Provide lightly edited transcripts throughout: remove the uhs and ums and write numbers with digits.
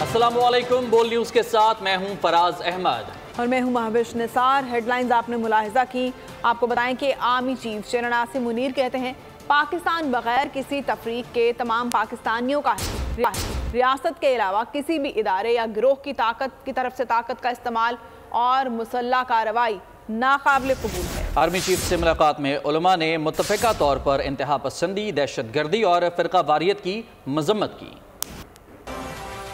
अस्सलामुअलैकुम, बोल न्यूज़ के साथ मैं हूं फराज अहमद और मैं हूं महविश निसार। हेडलाइंस आपने मुलाहिजा की। आपको बताएं कि army chief general Asim Munir कहते हैं पाकिस्तान बगैर किसी तफरीक के तमाम पाकिस्तानियों का है। रियासत के अलावा किसी भी इदारे या गिरोह की तरफ से ताकत का इस्तेमाल और मुसल्लह कार्रवाई नाकाबिल कबूल है। आर्मी चीफ से मुलाकात में उलमा ने मुत्तफ़िका तौर पर इंतहा पसंदी, दहशतगर्दी और फ़िरका वारियत की मज़म्मत की।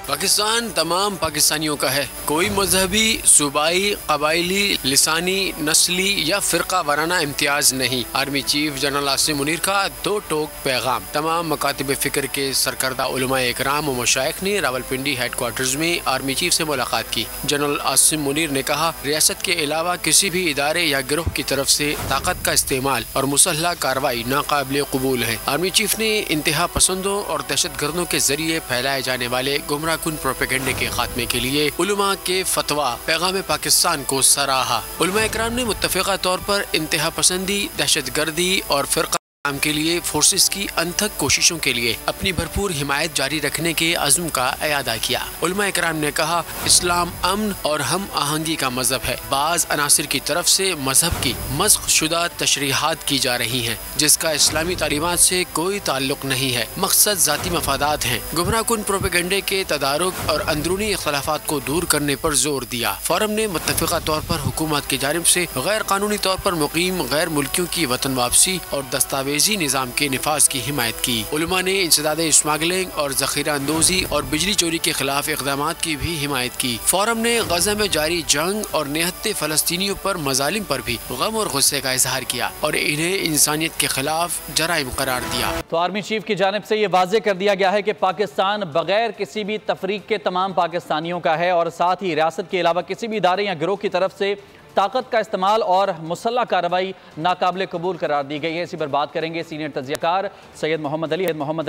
पाकिस्तान तमाम पाकिस्तानियों का है। कोई मजहबी, सूबाई, कबायली, लिसानी, नस्ली या फ़िरका वाराना इम्तियाज़ नहीं। Army chief general Asim Munir का दो टोक पैगाम। तमाम मकातिब फ़िक्र के सरकर्दा उलमाए इकराम और मशाइख ने रावलपिंडी हेडक्वार्टर्स में आर्मी चीफ से मुलाकात की। जनरल आसिम मुनीर ने कहा रियासत के अलावा किसी भी इदारे या गिरोह की तरफ से ताकत का इस्तेमाल और मुसल्लह कार्रवाई नाकाबिल कबूल है। आर्मी चीफ ने इंतहा पसंदों और दहशत गर्दों के जरिए फैलाए जाने वाले गुमराह कुन प्रोपेगेंडे के खात्मे के लिए उलमा के फतवा पैगाम पाकिस्तान को सराहा। उलमा इकराम ने मुत्तफ़िका तौर पर इंतहा पसंदी, दहशत गर्दी और फ़िरका के लिए फोर्सेस की अनथक कोशिशों के लिए अपनी भरपूर हिमायत जारी रखने के अज़्म का इयादा किया। उलमा इकराम ने कहा इस्लाम अमन और हम आहंगी का मजहब है। बाज़ अनासिर की तरफ से मजहब की मस्ख़ शुदा तशरीहात की जा रही हैं जिसका इस्लामी तालीमात से कोई ताल्लुक नहीं है। मकसद ज़ाती मफादात हैं। गुमराह कुन प्रोपेगेंडे के तदारुक और अंदरूनी इख्तलाफात को दूर करने पर जोर दिया। फोरम ने मुत्तफ़िका तौर पर हुकूमत की जानिब से गैर कानूनी तौर पर मुकीम गैर मुल्कियों की वतन वापसी और दस्तावेज निज़ाम के निफाज की हिमायत की। उलमा ने इंसदाद स्मगलिंग और ज़ख़ीरा अंदोज़ी और बिजली चोरी के खिलाफ इक़दामात की भी हिमायत की। फोरम ने गज़ा में जारी जंग और निहत्ते फ़लस्तीनियों पर मज़ालिम पर भी गम और गुस्से का इजहार किया और इन्हें इंसानियत के खिलाफ जराइम करार दिया। तो आर्मी चीफ की जानिब से ये वाज़े कर दिया गया है कि पाकिस्तान बगैर किसी भी तफरीक के तमाम पाकिस्तानियों का है और साथ ही रियासत के अलावा किसी भी इदारे या गिरोह की तरफ से ताकत का इस्तेमाल और मुसल्लह कार्रवाई नाकाबिल कबूल करार दी गई है। इसी पर बात करेंगे सीनियर तज्ज़ियाकार सैयद मोहम्मद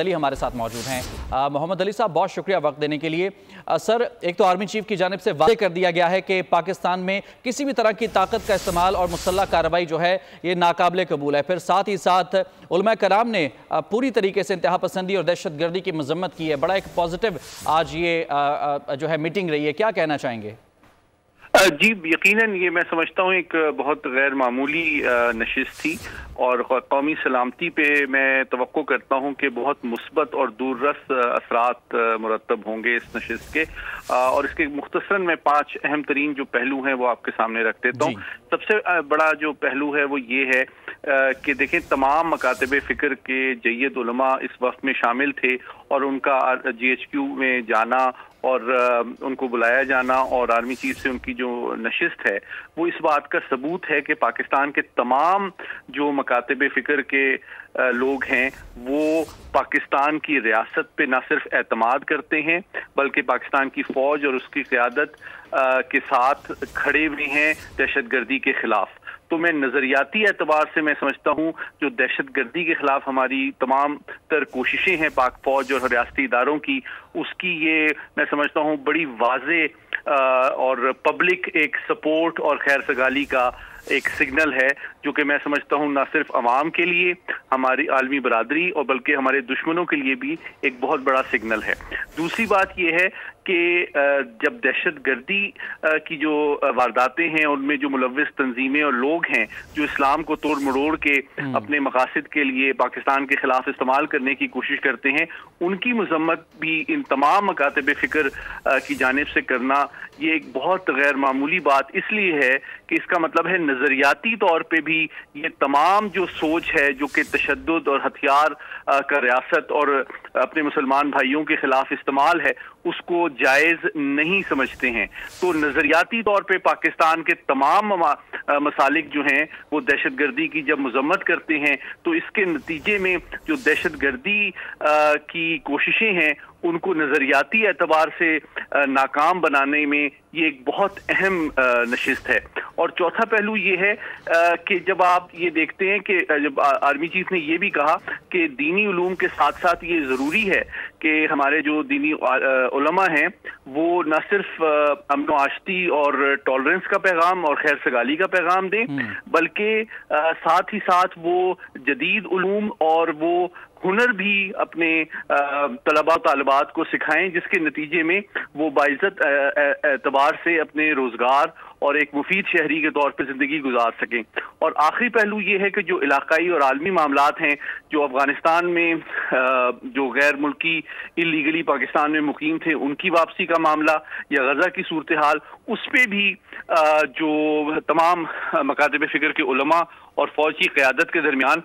अली हमारे साथ मौजूद हैं। मोहम्मद अली साहब, बहुत शुक्रिया वक्त देने के लिए। सर, एक तो आर्मी चीफ की जानिब से वादे कर दिया गया है कि पाकिस्तान में किसी भी तरह की ताकत का इस्तेमाल और मुसल्लह कार्रवाई जो है ये नाकाबिल कबूल है। फिर साथ ही साथ उलमा कराम ने पूरी तरीके से इंतहा पसंदी और दहशत गर्दी की मज़म्मत की है। बड़ा एक पॉजिटिव आज ये जो है मीटिंग रही है, क्या कहना चाहेंगे? जी, यकीनन ये मैं समझता हूँ एक बहुत गैर मामूली नशिस्त थी और कौमी सलामती पे मैं तवक्को करता हूँ कि बहुत मुस्बत और दूररस असरात मुरतब होंगे इस नशिस्त के। और इसके मुख्तसरन में 5 अहम तरीन जो पहलू हैं वो आपके सामने रख देता हूँ। सबसे बड़ा जो पहलू है वो ये है कि देखें तमाम मकातब फ़िक्र के जय्यद उलमा इस वक्त में शामिल थे और उनका GHQ में जाना और उनको बुलाया जाना और आर्मी चीफ से उनकी जो नशिस्त है वो इस बात का सबूत है कि पाकिस्तान के तमाम जो मकातब फ़िक्र के लोग हैं वो पाकिस्तान की रियासत पे न सिर्फ एतमाद करते हैं बल्कि पाकिस्तान की फ़ौज और उसकी क़यादत के साथ खड़े हुए हैं दहशत गर्दी के ख़िलाफ़। तो मैं नज़रियाती एतबार से मैं समझता हूँ जो दहशत गर्दी के ख़िलाफ़ हमारी तमाम तर कोशिशें हैं पाक फ़ौज और रियासती इदारों की, उसकी ये मैं समझता हूँ बड़ी वाज़े और पब्लिक एक सपोर्ट और खैर सगाली का एक सिग्नल है जो कि मैं समझता हूँ ना सिर्फ अवाम के लिए, हमारी आलमी बरादरी और बल्कि हमारे दुश्मनों के लिए भी एक बहुत बड़ा सिग्नल है। दूसरी बात यह है कि जब दहशत गर्दी की जो वारदातें हैं उनमें जो मुलव्विस तंजीमें और लोग हैं जो इस्लाम को तोड़ मरोड़ के अपने मकासद के लिए पाकिस्तान के खिलाफ इस्तेमाल करने की कोशिश करते हैं, उनकी मजम्मत भी इन तमाम मकातब फ़िक्र की जानिब से करना ये एक बहुत गैर मामूली बात इसलिए है कि इसका मतलब है नज़रियाती तौर पे भी ये तमाम जो सोच है जो कि तशद्दुद और हथियार का रियासत और अपने मुसलमान भाइयों के खिलाफ इस्तेमाल है उसको जायज़ नहीं समझते हैं। तो नज़रियाती तौर पे पाकिस्तान के तमाम मसालिक जो हैं वो दहशत गर्दी की जब मजम्मत करते हैं तो इसके नतीजे में जो दहशत गर्दी की कोशिशें हैं उनको नज़रियाती एतबार से नाकाम बनाने में ये एक बहुत अहम नशिस्त है। और चौथा पहलू ये है कि जब आप ये देखते हैं कि जब आर्मी चीफ ने ये भी कहा कि दीनी उलूम के साथ साथ ये ज़रूरी है कि हमारे जो दीनी उलमा हैं वो न सिर्फ अमन व आशती और टॉलरेंस का पैगाम और खैर सगाली का पैगाम दें बल्कि साथ ही साथ वो जदीद उलूम और वो हुनर भी अपने तलबा तालिबात को सिखाएं, जिसके नतीजे में वो बाइज्जत एतबार से अपने रोजगार और एक मुफीद शहरी के तौर पर जिंदगी गुजार सकें। और आखिरी पहलू ये है कि जो इलाकाई और आलमी मामलात हैं, जो अफगानिस्तान में जो गैर मुल्की इलीगली पाकिस्तान में मुकीम थे उनकी वापसी का मामला या गजा की सूरत हाल, उस पे भी जो तमाम मकातब फिक्र के उलमा और फौज की क़यादत के दरमियान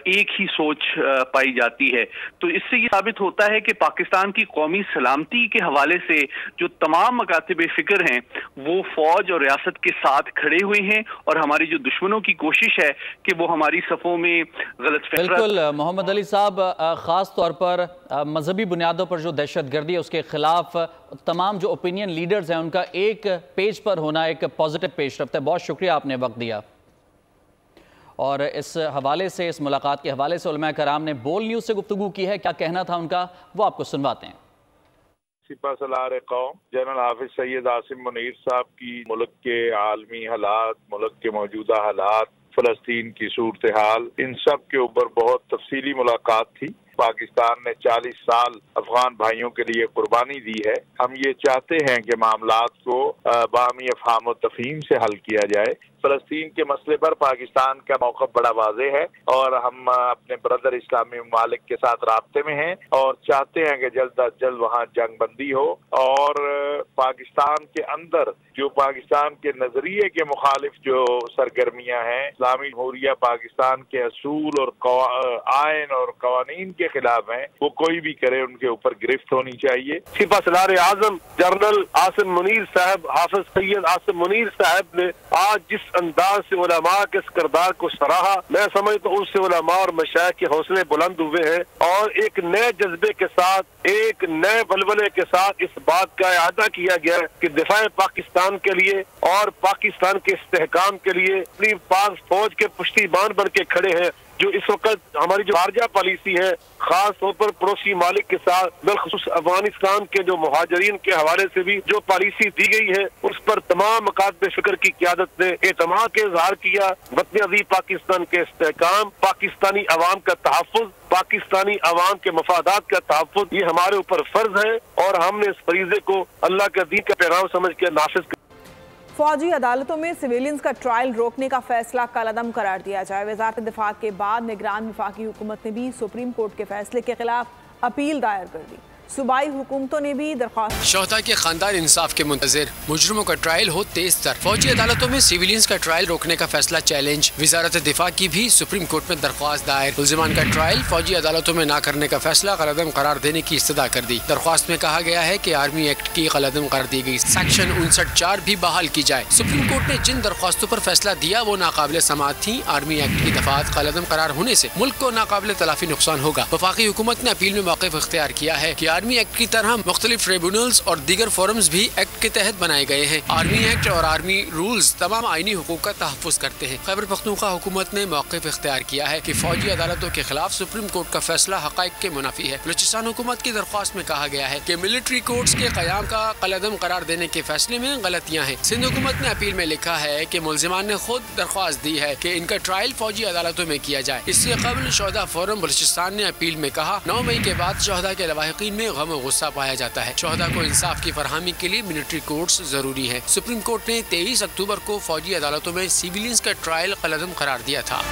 एक ही सोच पाई जाती है। तो इससे ये साबित होता है कि पाकिस्तान की कौमी सलामती के हवाले से जो तमाम मकातब फिक्र हैं वो फौज और रियासत के साथ खड़े हुए हैं, और हमारी जो दुश्मनों की कोशिश है कि वो हमारी सफ़ों में गलत फहमी। बिल्कुल मोहम्मद अली साहब, ख़ास तौर पर मजहबी बुनियादों पर जो दहशत गर्दी है उसके ख़िलाफ़ तमाम जो ओपिनियन लीडर्स हैं उनका एक पेज पर होना एक पॉजिटिव पेश रफ्त है। बहुत शुक्रिया आपने वक्त दिया। और इस हवाले से, इस मुलाकात के हवाले से उलमा कराम ने बोल न्यूज़ से गुफ्तगू की है। क्या कहना था उनका वो आपको सुनवाते हैं। सिपा सलार कौम जनरल हाफिज सैयद आसिम मुनीर साहब की मुल्क के आलमी हालात, मुल्क के मौजूदा हालात, फ़लस्तीन की सूरत हाल, इन सब के ऊपर बहुत तफसीली मुलाकात थी। पाकिस्तान ने 40 साल अफगान भाइयों के लिए कुर्बानी दी है। हम ये चाहते हैं कि मामलात को बाहमी अफ़हाम व तफ़हीम से हल किया जाए। फ़लस्तीन के मसले पर पाकिस्तान का मौक़िफ़ बड़ा वाज़ेह है और हम अपने ब्रदर इस्लामी ममालिक के साथ राब्ते में हैं और चाहते हैं कि जल्द अज जल्द वहाँ जंग बंदी हो और पाकिस्तान के अंदर जो पाकिस्तान के नजरिए के मुखालिफ जो सरगर्मियाँ हैं, इस्लामी जमहूरिया पाकिस्तान के असूल और आइन और कवानीन के खिलाफ हैं, वो कोई भी करे उनके ऊपर गिरफ्त होनी चाहिए। सिपा सलार आज़म जनरल आसिम मुनीर साहब, हाफिज सैयद आसिम मुनीर साहब ने आज जिस अंदाज से उलमा के इस किरदार को सराहा, मैं समझता हूँ उससे उलमा और मशाइख के हौसले बुलंद हुए हैं और एक नए जज्बे के साथ, एक नए बलबले के साथ इस बात का इआदा किया गया कि दिफा पाकिस्तान के लिए और पाकिस्तान के इस्तेहकाम के लिए अपनी पाक फौज के पुश्तीबान बन के खड़े हैं। जो इस वक्त हमारी जो खारजा पॉलिसी है, खास तौर पर पड़ोसी मालिक के साथ, बिलखुसूस अफगानिस्तान के जो मुहाजिरीन के हवाले से भी जो पॉलिसी दी गई है, उस पर तमाम मकातब फिक्र की क़यादत ने एतमाद के इज़हार किया। वतन अज़ीज़ पाकिस्तान के इस्तेहकाम, पाकिस्तानी अवाम का तहफ़्फ़ुज़, पाकिस्तानी अवाम के मफादात का तहफ़्फ़ुज़, ये हमारे ऊपर फर्ज है और हमने इस फरीज़े को अल्लाह के दीन का पैगाम समझ के नाफिज़ किया। फौजी अदालतों में सिविलियंस का ट्रायल रोकने का फैसला कलअदम करार दिया जाए। वज़ारत दिफा के बाद निगरान वफाकी हुकूमत ने भी सुप्रीम कोर्ट के फैसले के खिलाफ अपील दायर कर दी। सूबाई हुकूमतों ने भी दरख्वास्त। शोहदा के खानदान इंसाफ के मुंतज़िर, मुजरिमों का ट्रायल हो तेज तर। फौजी अदालतों में सिविलियंस का ट्रायल रोकने का फैसला चैलेंज। वज़ारत दिफा की भी सुप्रीम कोर्ट में दरख्वास्त दायर। मुल्ज़िमान का ट्रायल फौजी अदालतों में न करने का फैसला कलअदम करार देने की इस्तदा कर दी। दरख्वास्त में कहा गया है कि आर्मी एक्ट की कलअदम कर दी गई सेक्शन 59(4) भी बहाल की जाए। सुप्रीम कोर्ट ने जिन दरख्वास्तों पर फैसला दिया वो नाकाबिल समाअत थी। आर्मी एक्ट की दफात कलअदम करार होने से मुल्क को नाकाबिल तलाफी नुकसान होगा। वफाकी हुकूमत ने अपील में मौक़िफ़ इख्तियार किया है कि आर्मी एक्ट की तरह मुख्तलिफ ट्रिब्यूनल्स और दीगर फोरम्स भी एक्ट के तहत बनाए गए हैं। आर्मी एक्ट और आर्मी रूल्स तमाम आईनी हुकूक का तहफ़्फ़ुज़ करते हैं। खैबर पख्तूनख्वा हुकूमत ने मौक़िफ़ इख्तियार किया है कि फौजी अदालतों के खिलाफ सुप्रीम कोर्ट का फैसला हक़ाइक़ के मुनाफी है। बलूचिस्तान हुकूमत की दरख्वास्त में कहा गया है कि मिलिट्री कोर्ट्स के क़याम का कलअदम करार देने के फैसले में गलतियाँ हैं। सिंध हुकूमत ने अपील में लिखा है कि मुल्ज़िमान ने खुद दरख्वास्त दी है कि इनका ट्रायल फौजी अदालतों में किया जाए। इससे कबल शोहदा फोरम बलूचिस्तान ने अपील में कहा 9 मई के बाद शोहदा के लवाहिकीन में गम और गुस्सा पाया जाता है। शोहदा को इंसाफ की फरहमी के लिए मिलिट्री कोर्ट्स जरूरी है। सुप्रीम कोर्ट ने 23 अक्टूबर को फौजी अदालतों में सिविलियंस का ट्रायल कलअदम करार दिया था।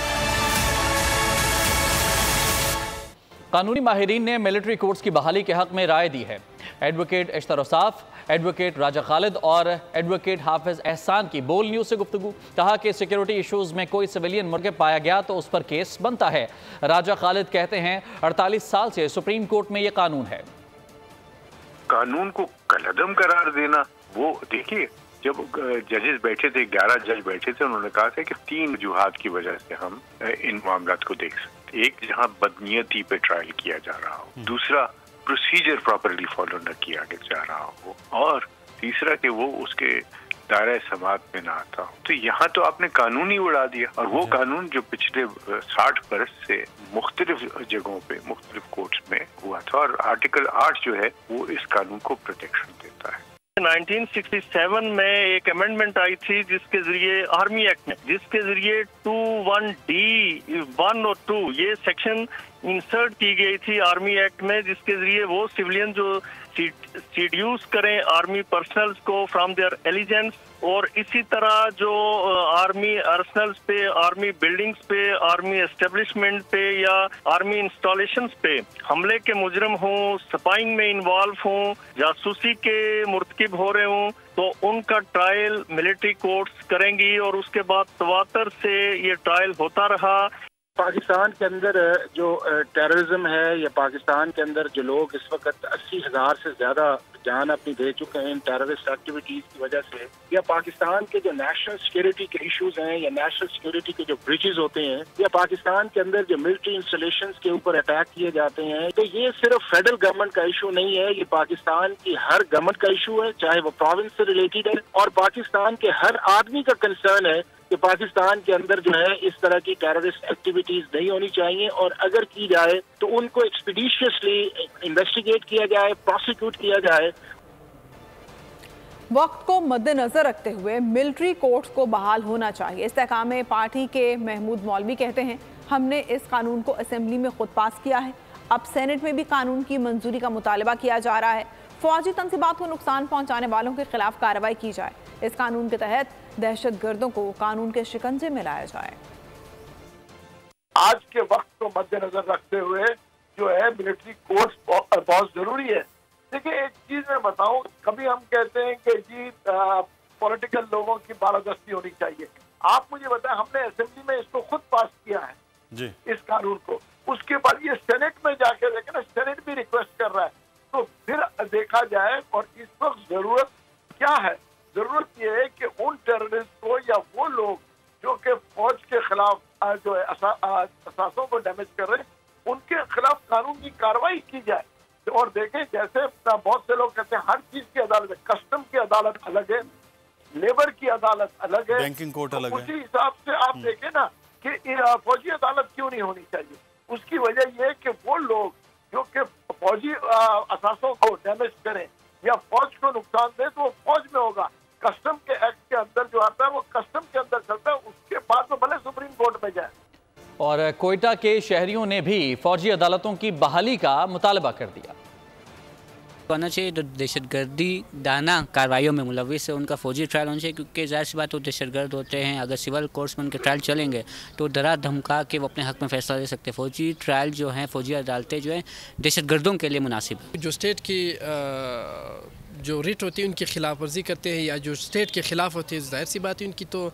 कानूनी माहिरीन ने मिलिट्री कोर्ट्स की बहाली के हक में राय दी है। एडवोकेट इश्तर औसाफ, एडवोकेट राजा खालिद और एडवोकेट हाफिज एहसान की बोल न्यूज़ से गुफ्तगू। कहा कि सिक्योरिटी इशूज़ में कोई सिविलियन मुर्गे पाया गया तो उस पर केस बनता है। राजा खालिद कहते हैं 48 साल से सुप्रीम कोर्ट में ये कानून है। कानून को कलअदम करार देना, वो देखिए जब जजेस बैठे थे, 11 जज बैठे थे, उन्होंने कहा था कि 3 वजूहात की वजह से हम इन मामलात को देख सकते। एक, जहां बदनीयती पे ट्रायल किया जा रहा हो, दूसरा प्रोसीजर प्रॉपरली फॉलो न किया जा रहा हो, और तीसरा कि वो उसके दायरा समाअत में ना आता हो। तो यहाँ तो आपने कानून ही उड़ा दिया, और वो कानून जो पिछले 60 बरस से मुख्तलिफ जगहों पे मुख्तलिफ कोर्ट्स में हुआ था, और आर्टिकल 8 जो है वो इस कानून को प्रोटेक्शन देता है। 1967 में एक अमेंडमेंट आई थी जिसके जरिए आर्मी एक्ट में, जिसके जरिए 21D1 और 2 ये सेक्शन इंसर्ट की गई थी आर्मी एक्ट में, जिसके जरिए वो सिविलियन जो सीड्यूस करें आर्मी पर्सनल्स को फ्रॉम देयर एलिजेंस, और इसी तरह जो आर्मी आर्सनल्स पे, आर्मी बिल्डिंग्स पे, आर्मी एस्टेब्लिशमेंट पे या आर्मी इंस्टॉलेशंस पे हमले के मुजरिम हों, स्पाइंग में इन्वॉल्व हों, जासूसी के मुर्तकिब हो रहे हों, तो उनका ट्रायल मिलिट्री कोर्ट्स करेंगी और उसके बाद तवातर से ये ट्रायल होता रहा। पाकिस्तान के अंदर जो टेररिज्म है या पाकिस्तान के अंदर जो लोग इस वक्त 80,000 से ज्यादा जान अपनी दे चुके हैं इन टेररिस्ट एक्टिविटीज की वजह से, या पाकिस्तान के जो नेशनल सिक्योरिटी के इश्यूज हैं या नेशनल सिक्योरिटी के जो ब्रिजेस होते हैं, या पाकिस्तान के अंदर जो मिलिट्री इंस्टॉलेशंस के ऊपर अटैक किए जाते हैं, तो ये सिर्फ फेडरल गवर्नमेंट का इशू नहीं है, ये पाकिस्तान की हर गवर्नमेंट का इशू है, चाहे वो प्रोविंस से रिलेटेड है, और पाकिस्तान के हर आदमी का कंसर्न है कि पाकिस्तान के अंदर जो है इस तरह की टेररिस्ट एक्टिविटीज नहीं होनी चाहिए, और अगर की जाए तो उनको एक्सपीडिशियसली इन्वेस्टिगेट किया जाए, प्रोसिक्यूट किया जाए। वक्त को मद्देनजर रखते हुए मिलिट्री कोर्ट्स को बहाल होना चाहिए। इस्तेहकाम पार्टी के महमूद मौलवी कहते हैं, हमने इस कानून को असेंबली में खुद पास किया है, अब सेनेट में भी कानून की मंजूरी का मुतालबा किया जा रहा है। फौजी तंसीबात को नुकसान पहुंचाने वालों के खिलाफ कार्रवाई की जाए। इस कानून के तहत दहशतगर्दों को कानून के शिकंजे में लाया जाए। आज के वक्त को मद्देनजर रखते हुए जो है मिलिट्री कोर्ट्स बहुत जरूरी है। देखिए एक चीज मैं बताऊं, कभी हम कहते हैं कि जी पॉलिटिकल लोगों की बालादस्ती होनी चाहिए। आप मुझे बताएं, हमने असेंबली में इसको खुद पास किया है जी, इस कानून को, उसके बाद ये सेनेट में जाके देखें ना, सेनेट भी रिक्वेस्ट कर रहा है, तो फिर देखा जाए। और इस वक्त जरूरत क्या है? जरूरत ये है कि उन टेररिस्ट को या वो लोग जो कि फौज के खिलाफ जो है असासों को डैमेज कर रहे हैं, उनके खिलाफ कानून की कार्रवाई की जाए। और देखें, जैसे बहुत से लोग कहते हैं हर चीज की अदालत है, कस्टम की अदालत अलग है, लेबर की अदालत अलग है, बैंकिंग कोर्ट अलग है। उसी हिसाब से आप देखें ना कि फौजी अदालत क्यों नहीं होनी चाहिए। उसकी वजह यह है कि वो लोग जो कि फौजी असासों को डैमेज करें या फौज को नुकसान दे, तो वो फौज में होगा। कस्टम के एक्ट के अंदर जो आता है वो कस्टम के अंदर चलता है, उसके बाद तो भले सुप्रीम कोर्ट में जाए। और कोयटा के शहरियों ने भी फौजी अदालतों की बहाली का मुतालबा कर दिया। होना चाहिए तो दहशतगर्दी दाना कार्रवाइयों में मुलविस है, उनका फौजी ट्रायल होना चाहिए, क्योंकि ज़ाहिर सी बात वो दहशतगर्द होते हैं। अगर सिविल कोर्ट्स में उनके ट्रायल चलेंगे तो डरा धमका के वो अपने हक में फैसला ले सकते हैं। फौजी ट्रायल जो हैं, फौजी अदालतें जो हैं, दहशतगर्दों के लिए मुनासिब है। जो स्टेट की जो रिट होती है उनकी खिलाफ वर्जी करते हैं या जो स्टेट के खिलाफ होती है, जाहिर सी बात है उनकी तो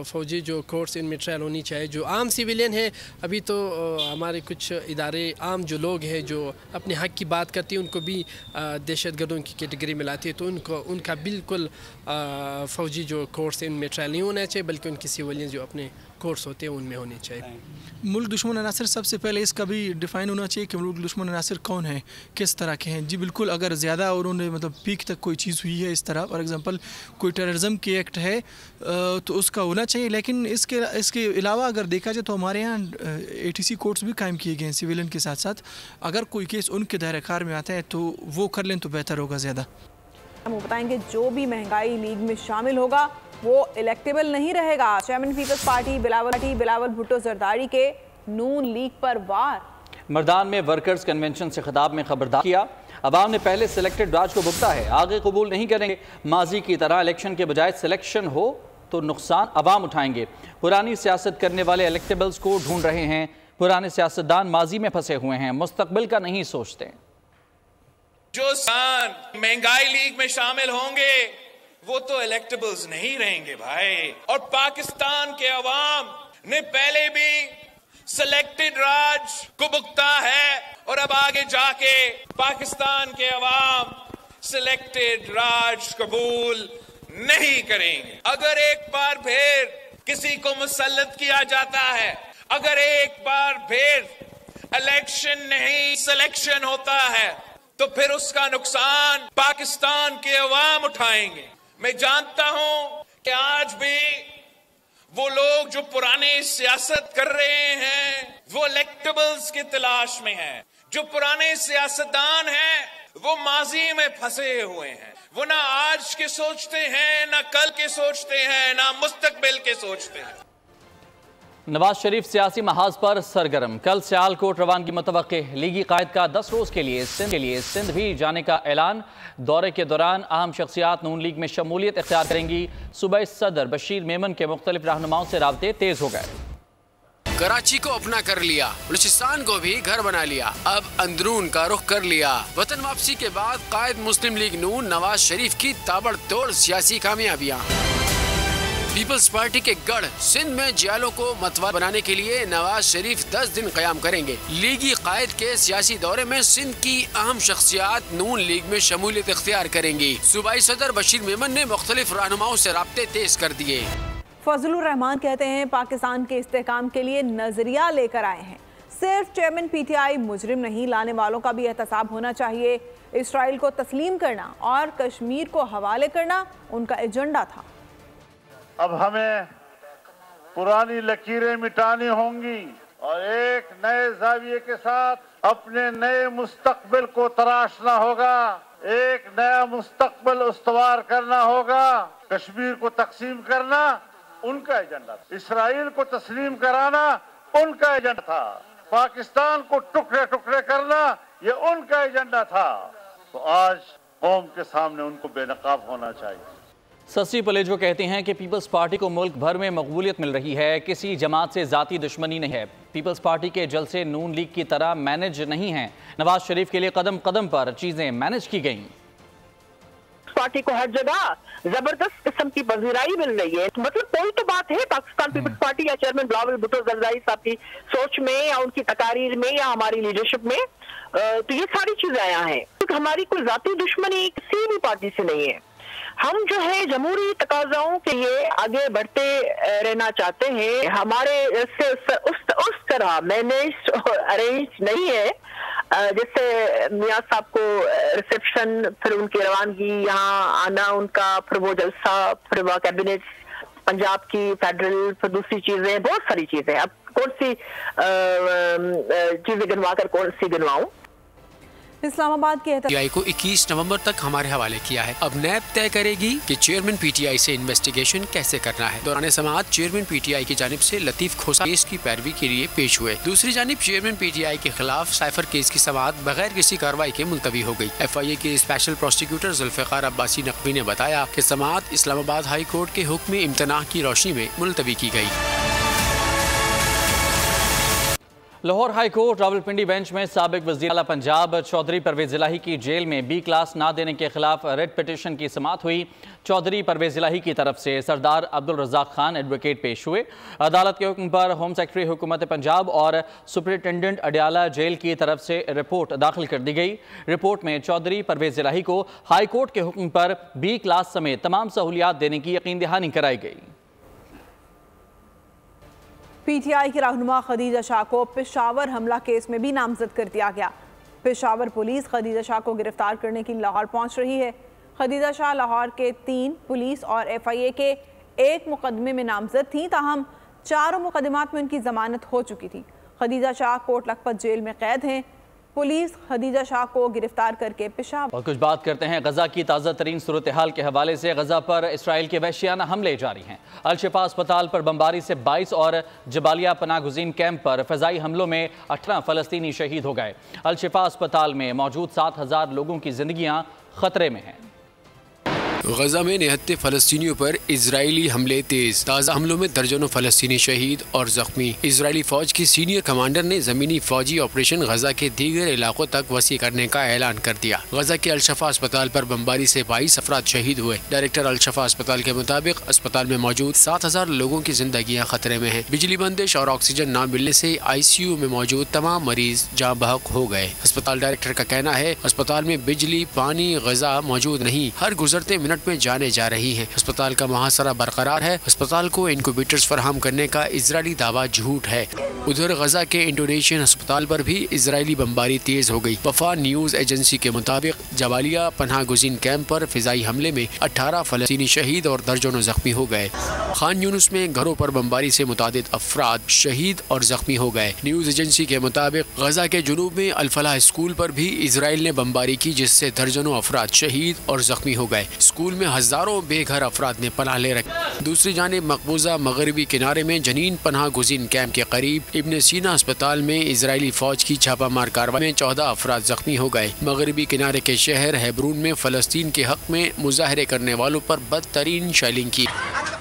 फ़ौजी जो कोर्ट्स इनमें ट्रायल होनी चाहिए। जो आम सिविलियन है, अभी तो हमारे कुछ इदारे आम जो लोग हैं जो अपने हक की बात करती हैं, उनको भी दहशतगर्दों की कैटेगरी में लाती है, तो उनका बिल्कुल फ़ौजी जो कोर्ट्स इनमें ट्रायल नहीं होना चाहिए, बल्कि उनकी सिविलियन जो अपने कोर्स होते हैं उनमें होने चाहिए। मुल्क दुश्मन अनासर, सबसे पहले इसका भी डिफ़ाइन होना चाहिए कि मुल्क दुश्मन अनासर कौन है, किस तरह के हैं। जी बिल्कुल, अगर ज़्यादा और उन्हें मतलब पीक तक कोई चीज़ हुई है इस तरह, फॉर एग्जांपल कोई टेररिज्म की एक्ट है तो उसका होना चाहिए। लेकिन इसके अलावा अगर देखा जाए तो हमारे यहाँ ATC कोर्ट्स भी कायम किए गए हैं सिविलियन के साथ साथ। अगर कोई केस उनके दायरे कार में आता है तो वो कर लें तो बेहतर होगा ज़्यादा। हम बताएंगे जो भी महंगाई लीग में शामिल होगा वो इलेक्टेबल नहीं रहेगा। Chairman peoples party Bilawal Bhutto Zardari के नून लीग पर वार। मर्दान में वर्कर्स कन्वेंशन से खिताब में खबरदार किया, अवाम ने पहले सिलेक्टेड राज को भुगता है, आगे कबूल नहीं करेंगे। माजी की तरह इलेक्शन के बजाय सिलेक्शन हो तो नुकसान अवाम उठाएंगे। पुरानी सियासत करने वाले इलेक्टेबल्स को ढूंढ रहे हैं। पुराने सियासतदान माजी में फंसे हुए हैं, मुस्तकबिल का नहीं सोचते। जो महंगाई लीग में शामिल होंगे वो तो इलेक्टेबल्स नहीं रहेंगे भाई। और पाकिस्तान के अवाम ने पहले भी सिलेक्टेड राज को भुगता है और अब आगे जाके पाकिस्तान के अवाम सिलेक्टेड राज कबूल नहीं करेंगे। अगर एक बार फिर किसी को मुसल्लत किया जाता है, अगर एक बार फिर इलेक्शन नहीं सिलेक्शन होता है, तो फिर उसका नुकसान पाकिस्तान के अवाम उठाएंगे। मैं जानता हूं कि आज भी वो लोग जो पुराने सियासत कर रहे हैं वो इलेक्टेबल्स की तलाश में हैं। जो पुराने सियासतदान हैं वो माजी में फंसे हुए हैं। वो ना आज के सोचते हैं, ना कल के सोचते हैं, ना मुस्तकबिल के सोचते हैं। नवाज शरीफ सियासी महाज पर सरगर्म। कल सियालकोट रवानगी मुतवक्के। लीगी कायद का 10 रोज के लिए सिंध भी जाने का ऐलान। दौरे के दौरान अहम शख्सियात नून लीग में शमूलियत इख्तियार करेंगी। सूबाई सदर बशीर मेमन के मुख्तलिफ रहनुमाओं से राब्ते तेज हो गए। कराची को अपना कर लिया, बलूचिस्तान को भी घर बना लिया, अब अंदरून का रुख कर लिया। वतन वापसी के बाद कायद मुस्लिम लीग नून नवाज शरीफ की ताबड़तोड़ सियासी कामयाबियां। पीपल्स पार्टी के गढ़ सिंध में जियालों को मतवार बनाने के लिए नवाज शरीफ 10 दिन कयाम करेंगे। लीगी कायद के सियासी दौरे में सिंध की अहम शख्सियात नून लीग में शमूलियत इख्तियार करेंगी। सूबाई सदर बशीर मेमन ने मुख्तलिफ रहनुमाओं से राब्ते तेज कर दिए। फजलुर रहमान कहते हैं पाकिस्तान के इस्तेहकाम के लिए नजरिया लेकर आए हैं। सिर्फ चेयरमैन पीटीआई मुजरिम नहीं, लाने वालों का भी एहतसाब होना चाहिए। इसराइल को तस्लीम करना और कश्मीर को हवाले करना उनका एजेंडा था। अब हमें पुरानी लकीरें मिटानी होंगी और एक नए ज़ाविये के साथ अपने नए मुस्तकबिल को तराशना होगा। एक नया मुस्तकबिल उस्तवार करना होगा। कश्मीर को तकसीम करना उनका एजेंडा था, इसराइल को तस्लीम कराना उनका एजेंडा था, पाकिस्तान को टुकड़े टुकड़े करना ये उनका एजेंडा था। तो आज कौम के सामने उनको बेनकाब होना चाहिए। ससी पलेजो कहते हैं कि पीपल्स पार्टी को मुल्क भर में मकबूलियत मिल रही है, किसी जमात से ज़ाती दुश्मनी नहीं है। पीपल्स पार्टी के जलसे नून लीग की तरह मैनेज नहीं हैं। नवाज शरीफ के लिए कदम कदम पर चीज़ें मैनेज की गईं। पार्टी को हर जगह जबरदस्त किस्म की पजीराई मिल रही है। मतलब कोई तो बात है पाकिस्तान पीपल्स पार्टी या चेयरमैन बिलावल भुट्टो जरदारी साहब की सोच में या उनकी तकारीर में या हमारी लीडरशिप में, तो ये सारी चीजें आया है। हमारी कोई जाती दुश्मनी किसी भी पार्टी से नहीं है। हम जो है जमहूरी तकाजाओं के लिए आगे बढ़ते रहना चाहते हैं। हमारे से उस तरह मैनेज और अरेंज नहीं है जैसे मियां साहब को रिसेप्शन, फिर उनकी रवानगी, यहाँ आना उनका, फिर वो जलसा, फिर वो कैबिनेट, पंजाब की फेडरल, फिर दूसरी चीजें, बहुत सारी चीजें। अब कौन सी चीजें गिनवा कर कौन सी गिनवाऊं। इस्लामाबाद के पीटीआई को 21 नवंबर तक हमारे हवाले किया है। अब नैब तय करेगी कि चेयरमैन पीटीआई से इन्वेस्टिगेशन कैसे करना है। दौरान समाअत चेयरमैन पीटीआई की जानिब से लतीफ खोसा केस की पैरवी के लिए पेश हुए। दूसरी जानिब चेयरमैन पीटीआई के खिलाफ साइफर केस की समाअत बगैर किसी कार्रवाई के मुलतवी हो गई। FIA के स्पेशल प्रोसिक्यूटर जुल्फिकार अब्बासी नकवी ने बताया कि समाअत इस्लामाबाद हाई कोर्ट के हुक्म इम्तनाह की रोशनी में मुलतवी की गई। Lahore high court Rawalpindi bench में साबिक वज़ीर आला पंजाब चौधरी परवेज़ इलाही की जेल में B क्लास ना देने के खिलाफ रेड पिटीशन की समाअत हुई। चौधरी परवेज़ इलाही की तरफ से सरदार अब्दुल रज़ाक खान एडवोकेट पेश हुए। अदालत के हुक्म पर होम सेक्रेटरी हुकूमत पंजाब और सुपरिटेंडेंट अडियाला जेल की तरफ से रिपोर्ट दाखिल कर दी गई। रिपोर्ट में चौधरी परवेज़ इलाही को हाई कोर्ट के हुक्म पर B क्लास समेत तमाम सहूलियात देने की यकीन दहानी कराई गई। पीटीआई की रहनुमा खदीजा शाह को पेशावर हमला केस में भी नामजद कर दिया गया। पेशावर पुलिस खदीजा शाह को गिरफ्तार करने के लिए लाहौर पहुंच रही है। खदीजा शाह लाहौर के 3 पुलिस और FIA के 1 मुकदमे में नामजद थी, ताहम चारों मुकदमात में उनकी जमानत हो चुकी थी। खदीजा शाह कोट लखपत जेल में कैद हैं। पुलिस खदीजा शाह को गिरफ्तार करके पेशावर। और कुछ बात करते हैं गजा की ताज़ा तरीन सूरत हाल के हवाले से। गजा पर इसराइल के वहशियाना हमले जारी हैं। अल-शिफा अस्पताल पर बमबारी से 22 और जबालिया पनाहगुज़ीन कैंप पर फ़िज़ाई हमलों में 18 फ़लस्तीनी शहीद हो गए। अल-शिफा अस्पताल में मौजूद 7,000 लोगों की जिंदगियां खतरे में हैं। गजा में निहत्ते फलस्तीनियों पर इजरायली हमले तेज। ताज़ा हमलों में दर्जनों फलस्तीनी शहीद और जख्मी। इजरायली फौज की सीनियर कमांडर ने जमीनी फौजी ऑपरेशन गजा के दीगर इलाकों तक वसी करने का ऐलान कर दिया। गजा के अल-शफा अस्पताल पर बमबारी से 22 अफराद शहीद हुए। डायरेक्टर अल-शफा अस्पताल के मुताबिक अस्पताल में मौजूद 7,000 लोगों की जिंदगियां खतरे में हैं। बिजली बंदिश और ऑक्सीजन न मिलने से ICU में मौजूद तमाम मरीज जाँ बहक हो गए। अस्पताल डायरेक्टर का कहना है अस्पताल में बिजली, पानी, गजा मौजूद नहीं। हर गुजरते منٹ میں جانے جا رہی ہیں۔ ہسپتال کا محاصرہ برقرار ہے۔ ہسپتال کو انکوبیٹرز فراہم کرنے کا اسرائیلی دعویٰ جھوٹ ہے۔ ادھر غزہ کے انڈونیشین ہسپتال پر بھی اسرائیلی بمباری تیز ہو گئی۔ وفا نیوز ایجنسی کے مطابق جبالیہ پناہ گزین کیمپ پر فضائی حملے میں 18 فلسطینی شہید اور درجنوں زخمی ہو گئے۔ خان یونس میں گھروں پر بمباری سے متعدد افراد شہید اور زخمی ہو گئے۔ نیوز ایجنسی کے مطابق غزہ کے جنوب میں الفلاح اسکول پر بھی اسرائیل نے بمباری کی، جس سے درجنوں افراد شہید اور زخمی ہو گئے۔ اسکول میں ہزاروں بے گھر افراد نے پناہ لے رکھی۔ دوسری جانب مقبوضہ مغربی کنارے میں جنین پناہ گزین کیمپ کے قریب ابن سینا ہسپتال میں اسرائیلی فوج کی چھاپہ مار کارروائی میں 14 افراد زخمی ہو گئے۔ مغربی کنارے کے شہر ہیبرون میں فلسطین کے حق میں مظاہرے کرنے والوں پر بدترین شیلنگ کی۔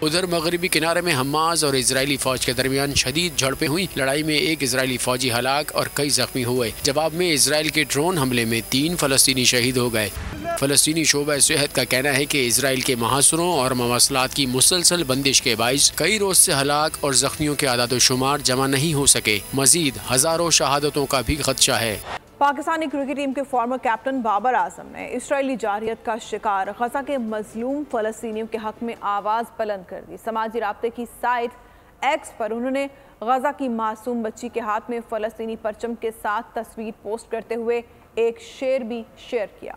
ادھر مغربی کنارے میں حماس اور اسرائیلی فوج کے درمیان شدید جھڑپیں ہوئی۔ لڑائی میں ایک اسرائیلی فوجی ہلاک اور کئی زخمی ہوئے۔ جواب میں اسرائیل کے ڈرون حملے میں 3 فلسطینی شہید ہو گئے۔ فلسطینی شعبہ صحت کا کہنا ہے کہ اسرائیل کے محاصروں اور مواصلات کی مسلسل بندش کے باعث کئی روز سے ہلاک اور زخمیوں کے اعداد و شمار جمع نہیں ہو سکے۔ مزید ہزاروں شہادتوں کا بھی خدشہ ہے۔ پاکستانی کرکٹ ٹیم کے فارمر کیپٹن بابر اعظم نے اسرائیلی جارحیت کا شکار غزہ کے مظلوم فلسطینیوں کے حق میں آواز بلند کر دی۔ سماجی رابطے کی سائٹ ایکس پر انہوں نے غزہ کی معصوم بچی کے ہاتھ میں فلسطینی پرچم کے ساتھ تصویر پوسٹ کرتے ہوئے ایک شعر بھی شیئر کیا۔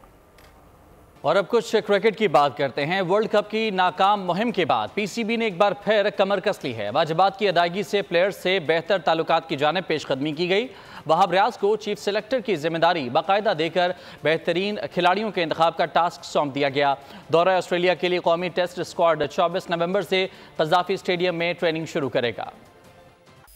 اور اب کچھ کرکٹ کی بات کرتے ہیں۔ ورلڈ کپ کی ناکام مہم کے بعد پی سی بی نے ایک بار پھر کمر کس لی ہے۔ واجبات کی ادائیگی سے پلیئرز سے بہتر تعلقات کی جانب پیش قدمی کی گئی۔ وہاب ریاض کو چیف سلیکٹر کی ذمہ داری باقاعدہ دے کر بہترین کھلاڑیوں کے انتخاب کا ٹاسک سونپ دیا گیا۔ دورہ آسٹریلیا کے لیے قومی ٹیسٹ اسکواڈ 24 نومبر سے قذافی اسٹیڈیم میں ٹریننگ شروع کرے گا۔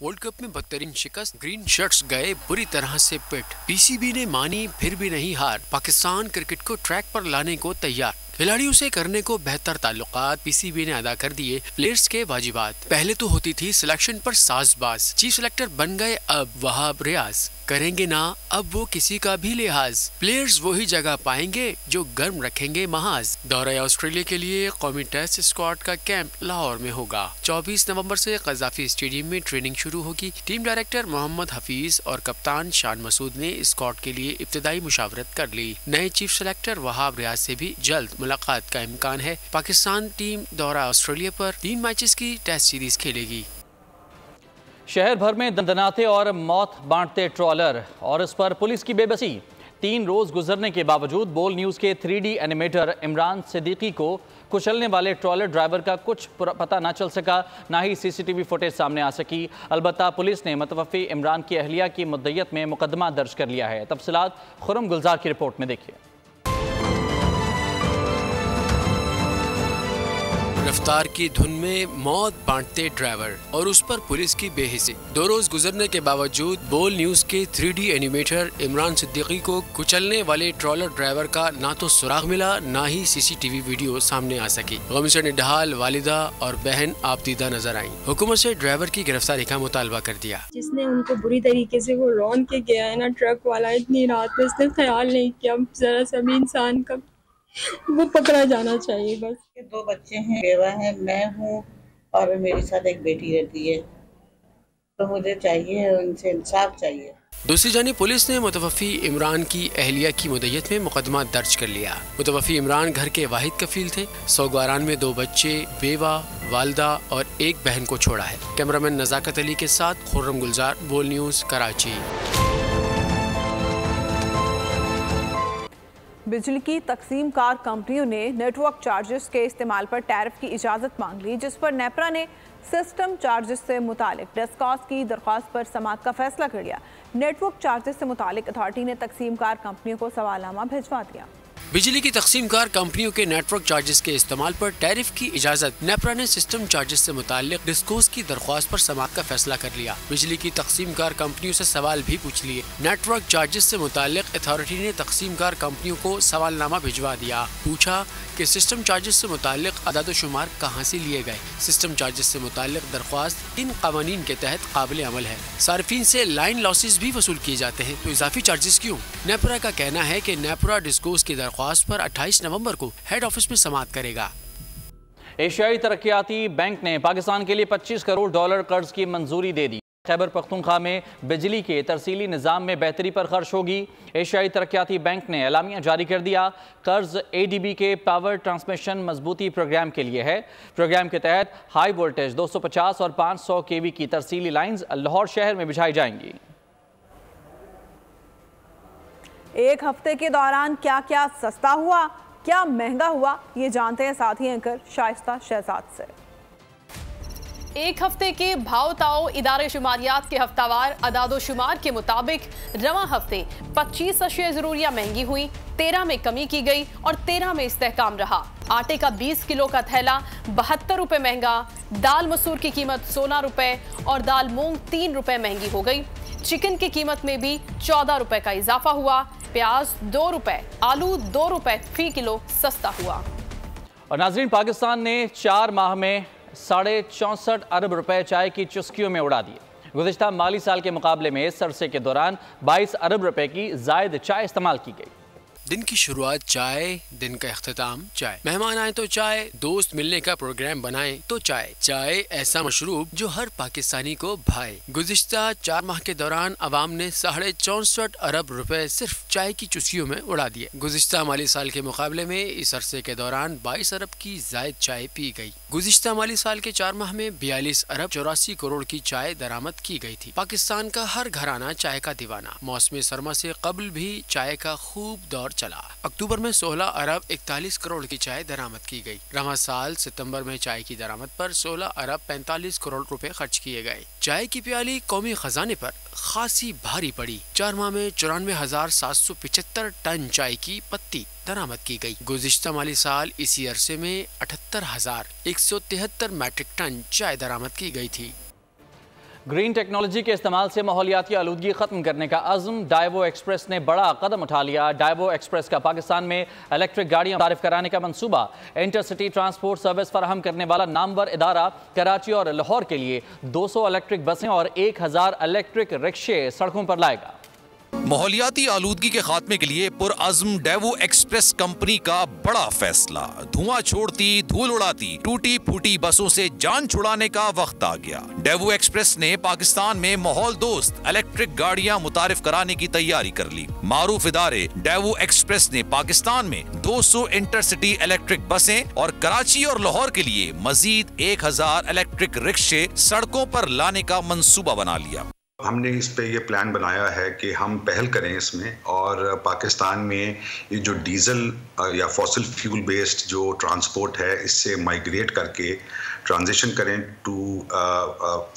ورلڈ کپ میں بدترین شکست، گرین شرٹس گئے بری طرح سے پٹ۔ پی سی بی نے مانی پھر بھی نہیں ہار، پاکستان کرکٹ کو ٹریک پر لانے کو تیار۔ کھلاڑیوں سے کرنے کو بہتر تعلقات، پی سی بی نے ادا کر دیے پلیئرز کے واجبات۔ پہلے تو ہوتی تھی سلیکشن پر ساز باز، چیف سلیکٹر بن گئے اب وہاب ریاض، کریں گے نا اب وہ کسی کا بھی لحاظ۔ پلیئرز وہی جگہ پائیں گے جو گرم رکھیں گے محاذ۔ دورہ آسٹریلیا کے لیے قومی ٹیسٹ اسکواڈ کا کیمپ لاہور میں ہوگا۔ 24 نومبر سے قذافی اسٹیڈیم میں ٹریننگ شروع ہوگی۔ ٹیم ڈائریکٹر محمد حفیظ اور کپتان شان مسعود نے اسکواڈ کے لیے ابتدائی مشاورت کر لی۔ نئے چیف سلیکٹر وہاب ریاض سے بھی جلد ملاقات کا امکان ہے۔ پاکستان ٹیم دورہ آسٹریلیا پر 3 میچز کی ٹیسٹ سیریز کھیلے گی۔ شہر بھر میں دندناتے اور موت بانٹتے ٹرالر اور اس پر پولیس کی بے بسی۔ 3 روز گزرنے کے باوجود بول نیوز کے 3D اینیمیٹر عمران صدیقی کو کچلنے والے ٹرالر ڈرائیور کا کچھ پتہ نہ چل سکا، نہ ہی سی سی ٹی وی فوٹیج سامنے آ سکی۔ البتہ پولیس نے متوفی عمران کی اہلیہ کی مدعیت میں مقدمہ درج کر لیا ہے۔ تفصیلات خرم گلزار کی رپورٹ میں دیکھیے۔ رفتار کی دھن میں موت بانٹتے ڈرائیور اور اس پر پولیس کی بے حسی۔ 2 روز گزرنے کے باوجود بول نیوز کے 3D اینیمیٹر عمران صدیقی کو کچلنے والے ٹرالر ڈرائیور کا نہ تو سراغ ملا، نہ ہی سی سی ٹی وی ویڈیو سامنے آ سکی۔ غم سے نڈھال والدہ اور بہن آبدیدہ نظر آئیں۔ حکومت سے ڈرائیور کی گرفتاری کا مطالبہ کر دیا۔ جس نے ان کو بری طریقے سے وہ رون کے گیا ہے نا، ٹرک والا، اتنی رات میں اس نے خیال نہیں کیا ذرا سا بھی انسان کا، وہ پکڑا جانا چاہیے بس۔ 2 بچے ہیں، بیوہ ہیں، میں ہوں اور میرے ساتھ ایک بیٹی رہتی ہے، تو مجھے چاہیے ان سے انصاف چاہیے۔ دوسری جانب پولیس نے متوفی عمران کی اہلیہ کی مدعیت میں مقدمہ درج کر لیا۔ متوفی عمران گھر کے واحد کفیل تھے۔ سوگواران میں 2 بچے، بیوہ، والدہ اور ایک بہن کو چھوڑا ہے۔ کیمرامین نزاکت علی کے ساتھ خرم گلزار، بول نیوز، کراچی۔ بجلی کی تقسیم کار کمپنیوں نے نیٹ ورک چارجز کے استعمال پر ٹیرف کی اجازت مانگ لی، جس پر نیپرا نے سسٹم چارجز سے متعلق ڈسکاس کی درخواست پر سماعت کا فیصلہ کر لیا۔ نیٹ ورک چارجز سے متعلق اتھارٹی نے تقسیم کار کمپنیوں کو سوالنامہ بھجوا دیا۔ بجلی کی تقسیم کار کمپنیوں کے نیٹ ورک چارجز کے استعمال پر ٹیرف کی اجازت نیپرا نے سسٹم چارجز سے متعلق ڈسکوز کی درخواست پر سماعت کا فیصلہ کر لیا۔ بجلی کی تقسیم کار کمپنیوں سے سوال بھی پوچھ لیے۔ نیٹ ورک چارجز سے متعلق اتھارٹی نے تقسیم کار کمپنیوں کو سوال نامہ بھجوا دیا۔ پوچھا کہ سسٹم چارجز سے متعلق اعداد و شمار کہاں سے لیے گئے۔ سسٹم چارجز سے متعلق درخواست ان قوانین کے تحت قابل عمل ہے۔ صارفین سے لائن لاسز بھی وصول کیے جاتے ہیں، تو اضافی چارجز کیوں؟ نیپرا کا کہنا ہے کہ نیپرا ڈسکوز کی درخواست پر 28 نومبر کو ہیڈ آفس میں سماعت کرے گا۔ ایشیائی ترقیاتی بینک نے پاکستان کے لیے $25 کروڑ قرض کی منظوری دے دی۔ खैबर पख्तूनख्वा में बिजली के तरसीली निज़ाम में बेहतरी पर खर्च होगी। एशियाई तरक्याती बैंक ने एलामिया जारी कर दिया। कर्ज ADB के पावर ट्रांसमिशन मजबूती प्रोग्राम के लिए है। प्रोग्राम के तहत हाई वोल्टेज 250 और 500 kV की तरसीली लाइन्स लाहौर शहर में बिछाई जाएंगी। एक हफ्ते के दौरान क्या क्या सस्ता हुआ, क्या महंगा हुआ, ये जानते हैं साथी एंकर शाइस्ता शहजाद से। एक हफ्ते के भाव ताओ इदारे शुमारियात के हफ्तावार अदादो शुमार के मुताबिक रवां हफ्ते 25 अशिया ज़रूरिया महंगी हुई, 13 में कमी की गई और 13 में इस्तेहकाम रहा। आटे का 20 किलो का थैला 72 रुपए महंगा, दाल मसूर की कीमत 16 रुपए और दाल मूंग 3 रुपए महंगी हो गई। चिकन की कीमत में भी 14 रुपए का इजाफा हुआ। प्याज 2 रुपए, आलू 2 रुपए फी किलो सस्ता हुआ। और नाज़रीन, पाकिस्तान ने 4 माह में 64.5 अरब रुपए चाय की चुस्कियों में उड़ा दिए। गुज़िश्ता माली साल के मुकाबले में इस अरसे के दौरान 22 अरब रुपए की जायद चाय इस्तेमाल की गई। दिन की शुरुआत चाय, दिन का इख्तिताम चाय। मेहमान आए तो चाय, दोस्त मिलने का प्रोग्राम बनाए तो चाय। चाय ऐसा मशरूब जो हर पाकिस्तानी को भाए। गुज़िश्ता 4 माह के दौरान अवाम ने 64.5 अरब रुपए सिर्फ चाय की चुस्कियों में उड़ा दिए। गुज़िश्ता माली साल के मुकाबले में इस अरसे के दौरान 22 अरब की जायद चाय पी गई। गुज़िश्ता माली साल के 4 माह में 42 अरब 84 करोड़ की चाय दरामद की गई थी। पाकिस्तान का हर घराना चाय का दीवाना। मौसम सरमा से कबल भी चाय का खूब दौर चला। अक्टूबर में 16 अरब 41 करोड़ की चाय दरामद की गई। रवां साल सितंबर में चाय की दरामद पर 16 अरब 45 करोड़ रुपए खर्च किए गए। चाय की प्याली कौमी खजाने पर खासी भारी पड़ी। 4 माह में 94,775 टन चाय की पत्ती दरामद की गई। गुज़िश्ता माली साल इसी अरसे में 78,173 मैट्रिक टन चाय दरामद की गई थी। ग्रीन टेक्नोलॉजी के इस्तेमाल से माहौलियाती आलूदगी खत्म करने का अज़्म डाइवो एक्सप्रेस ने बड़ा कदम उठा लिया। डाइवो एक्सप्रेस का पाकिस्तान में इलेक्ट्रिक गाड़ियां तारिफ कराने का मंसूबा। इंटरसिटी ट्रांसपोर्ट सर्विस फराहम करने वाला नामवर इदारा कराची और लाहौर के लिए 200 इलेक्ट्रिक बसें और 1000 इलेक्ट्रिक रिक्शे सड़कों पर लाएगा। माहौलियाती आलूदगी के खात्मे के लिए पुरअज़्म डाइवो एक्सप्रेस कंपनी का बड़ा फैसला। धुआं छोड़ती, धूल उड़ाती, टूटी फूटी बसों से जान छुड़ाने का वक्त आ गया। डाइवो एक्सप्रेस ने पाकिस्तान में माहौल दोस्त इलेक्ट्रिक गाड़ियां मुतारिफ कराने की तैयारी कर ली। मारूफ इदारे डाइवो एक्सप्रेस ने पाकिस्तान में 200 इंटरसिटी इलेक्ट्रिक बसें और कराची और लाहौर के लिए मजीद 1000 इलेक्ट्रिक रिक्शे सड़कों पर लाने का मंसूबा बना लिया। हमने इस पे ये प्लान बनाया है कि हम पहल करें इसमें और पाकिस्तान में ये जो डीजल या फॉसिल फ्यूल बेस्ड जो ट्रांसपोर्ट है इससे माइग्रेट करके ट्रांजिशन करें टू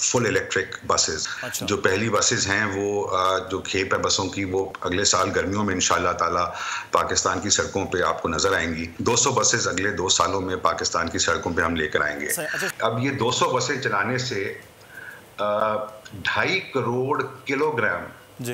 फुल इलेक्ट्रिक बसेस। जो पहली बसेस हैं वो जो खेप है बसों की वो अगले साल गर्मियों में इंशाल्लाह ताला पाकिस्तान की सड़कों पे आपको नजर आएंगी। 200 बसेस अगले 2 सालों में पाकिस्तान की सड़कों पे हम लेकर आएंगे। अब ये 200 बसें चलाने से 2.5 करोड़ किलोग्राम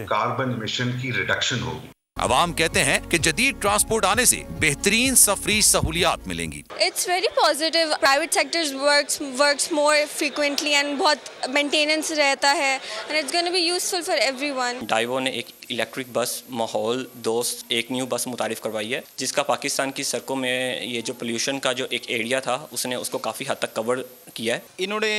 कार्बन इमिशन की रिडक्शन होगी। अवाम कहते हैं कि जदीद ट्रांसपोर्ट आने से बेहतरीन सफरी सहूलियात मिलेंगी। It's very positive. Private sectors works more frequently and बहुत मेंटेनेंस रहता है and it's gonna be useful for everyone. Daewoo ने एक इलेक्ट्रिक बस माहौल दोस्त एक न्यू बस मुतारिफ करवाई है जिसका पाकिस्तान की सड़कों में ये जो पोल्यूशन का जो एक एरिया था उसने उसको काफ़ी हद तक कवर किया है। इन्होंने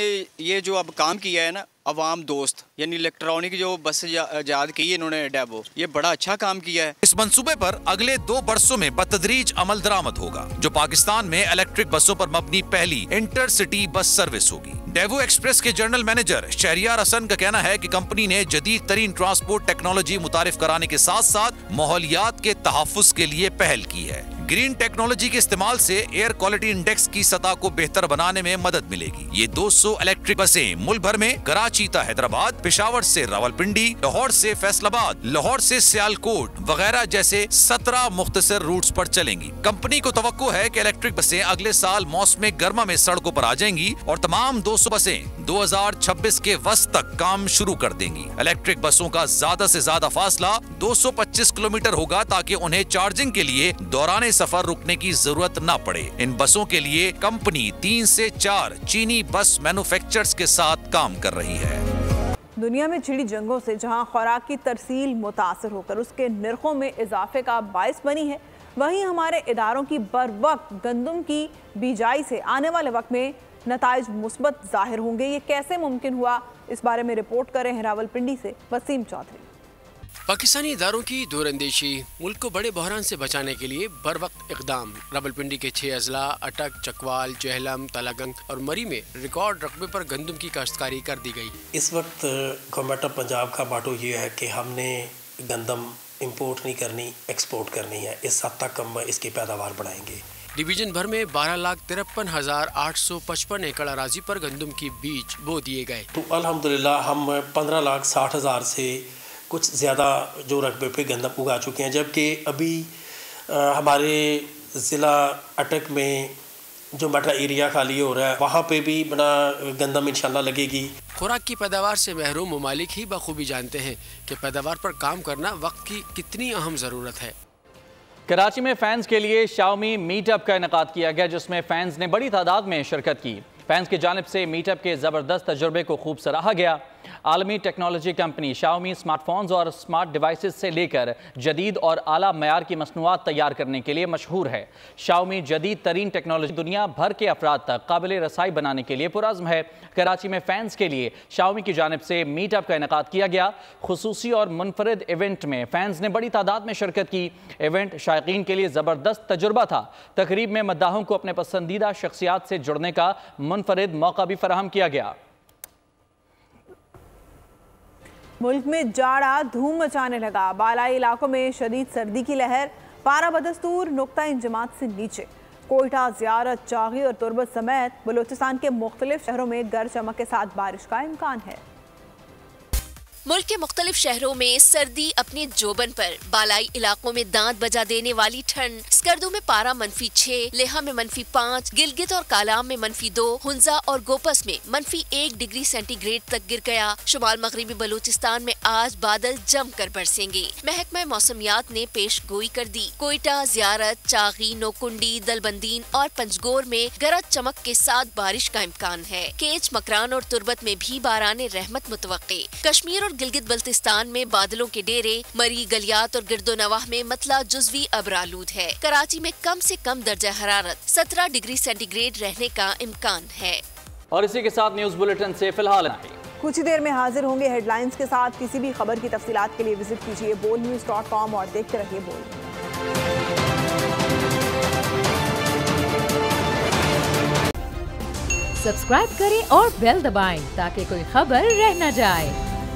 ये जो अब काम किया है ना अवाम दोस्त यानी इलेक्ट्रॉनिक जो बस इजाद की इन्होंने डाइवो, ये बड़ा अच्छा काम किया है। इस मंसूबे पर अगले 2 बरसों में बतदरीज अमल दरामद होगा जो पाकिस्तान में इलेक्ट्रिक बसों पर मबनी पहली इंटरसिटी बस सर्विस होगी। डाइवो एक्सप्रेस के जनरल मैनेजर शहरियार हसन का कहना है कि कंपनी ने जदीद तरीन ट्रांसपोर्ट टेक्नोलॉजी मुतारिफ कराने के साथ साथ माहौलियात के तहफ्फुज के लिए पहल की है। ग्रीन टेक्नोलॉजी के इस्तेमाल से एयर क्वालिटी इंडेक्स की सतह को बेहतर बनाने में मदद मिलेगी। ये 200 इलेक्ट्रिक बसें मुल्क भर में कराची से हैदराबाद, पेशावर से रावलपिंडी, लाहौर से फैसलाबाद, लाहौर से सियालकोट वगैरह जैसे 17 मुख्तसर रूट्स पर चलेंगी। कंपनी को तवक्को है कि इलेक्ट्रिक बसें अगले साल मौसम गर्मा में सड़कों पर आ जाएंगी और तमाम 200 बसें 2026 के वस्त तक काम शुरू कर देंगी। इलेक्ट्रिक बसों का ज्यादा से ज्यादा फासला 225 किलोमीटर होगा ताकि उन्हें चार्जिंग के लिए दौरान सफर रुकने की जरूरत न पड़े। इन बसों के लिए कंपनी 3 से 4 चीनी बस मैन्युफैक्चरर्स के साथ काम कर रही है। दुनिया में छिड़ी जंगों से जहां खुराक की तरसील मुतासर होकर उसके निर्खों में इजाफे का बायस बनी है, वहीं हमारे इदारों की बर वक्त गंदम की बिजाई से आने वाले वक्त में नताइज मुस्बत जाहिर होंगे। ये कैसे मुमकिन हुआ, इस बारे में रिपोर्ट कर रहे हैं रावलपिंडी से वसीम चौधरी। पाकिस्तानी इदारों की दूरअंदेशी मुल्क को बड़े बहरान से बचाने के लिए बर वक्त इकदाम। रावलपिंडी के 6 अजला अटक, चकवाल, जहलम, तलागंग और मरी में रिकॉर्ड रकबे पर गंदम की काश्तकारी कर दी गई। इस वक्त गवर्नमेंट ऑफ पंजाब का माटो ये है कि हमने गंदम इंपोर्ट नहीं करनी, एक्सपोर्ट करनी है। इस हद तक हम इसकी पैदावार बढ़ाएंगे। डिवीजन भर में 12,53,855 एकड़ अराजी पर गंदम की बीज बो दिए गए। तो अल्हम्दुलिल्लाह हम 15,60,000 से कुछ ज़्यादा जो रकबे पे गंदम उगा चुके हैं, जबकि अभी हमारे ज़िला अटक में जो मटरा एरिया खाली हो रहा है वहाँ पे भी बड़ा गंदम इंशाल्लाह लगेगी। खुराक की पैदावार से महरूम ममालिक ही बखूबी जानते हैं कि पैदावार पर काम करना वक्त की कितनी अहम ज़रूरत है। कराची में फैंस के लिए शाओमी मीटअप का इनेकाद किया गया, जिसमें फैंस ने बड़ी तादाद में शिरकत की। फैंस की जानिब से मीटअप के ज़बरदस्त तजुर्बे को खूब सराहा गया। आलमी टेक्नोलॉजी कंपनी शाओमी स्मार्टफोन्स और स्मार्ट डिवाइसेस से लेकर जदीद और आला मयार की मसनूआत तैयार करने के लिए मशहूर है। शाओमी जदीद तरीन टेक्नोलॉजी दुनिया भर के अफराद तक काबिल रसाई बनाने के लिए पुरज़्म है। कराची में फैंस के लिए शाओमी की जानिब से मीटअप का इनेकाद किया गया। खुसूसी और मुनफरिद इवेंट में फैंस ने बड़ी तादाद में शिरकत की। इवेंट शायकीन के लिए ज़बरदस्त तजुर्बा था। तकरीब में मद्दाहों को अपने पसंदीदा शख्सियात से जुड़ने का मुनफरिद मौका भी फराहम किया गया। मुल्क में जाड़ा धूम मचाने लगा। बालाई इलाकों में शदीद सर्दी की लहर। पारा बदस्तूर नुक्ता इंजमात से नीचे। कोयटा, ज़ियारत, चागी और तुर्बत समेत बलूचिस्तान के मुख्तलिफ शहरों में गरज चमक के साथ बारिश का इम्कान है। मुल्क के मुख्तलिफ शहरों में सर्दी अपने जोबन पर। बालाई इलाकों में दांत बजा देने वाली ठंड। स्कर्दू में पारा -6, लेहा में -5, गिलगित और कालाम में -2, हुंजा और गोपस में -1 डिग्री सेंटीग्रेड तक गिर गया। शुमाल मगरिबी बलूचिस्तान में आज बादल जमकर बरसेंगे। महकमा मौसमियात ने पेश गोई कर दी। कोयटा, ज़ियारत, चागी, नोकुंडी, दलबंदीन और पंजगोर में गरज चमक के साथ बारिश का इम्कान है। केच, मकरान और तुर्बत में भी बारान रहमत मुतवक्के। कश्मीर और गिलगित बल्तिस्तान में बादलों के डेरे। मरी, गलियात और गिरदोनवाह में मतला जुज़वी अबरालूद है। कराची में कम से कम दर्जा हरारत 17 डिग्री सेंटीग्रेड रहने का इम्कान है। और इसी के साथ न्यूज़ बुलेटिन से फिलहाल कुछ ही देर में हाजिर होंगे हेडलाइंस के साथ। किसी भी खबर की तफसीलात के लिए विजिट कीजिए bolnews.com और देखते रहिए बोल। सब्सक्राइब करें और बेल दबाएं ताकि कोई खबर रह न जाए।